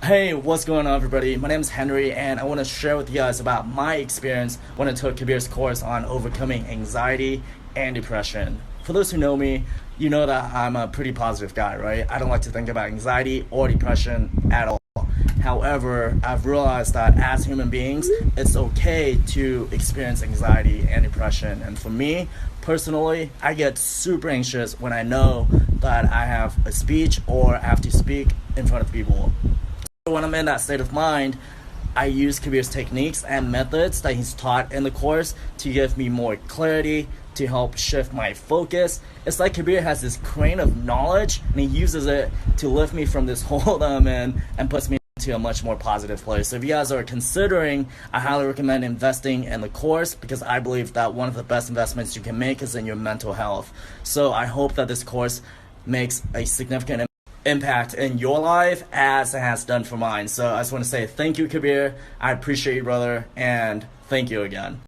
Hey, what's going on, everybody? My name is Henry, and I want to share with you guys about my experience when I took Kabir's course on overcoming anxiety and depression. For those who know me, you know that I'm a pretty positive guy, right? I don't like to think about anxiety or depression at all. However, I've realized that as human beings, it's okay to experience anxiety and depression. And for me, personally, I get super anxious when I know that I have a speech or I have to speak in front of people. When I'm in that state of mind, I use Kabir's techniques and methods that he's taught in the course to give me more clarity, to help shift my focus. It's like Kabir has this crane of knowledge and he uses it to lift me from this hole that I'm in and puts me into a much more positive place. So if you guys are considering, I highly recommend investing in the course because I believe that one of the best investments you can make is in your mental health. So I hope that this course makes a significant impact in your life as it has done for mine. So I just want to say thank you, Kabir. I appreciate you, brother, and thank you again.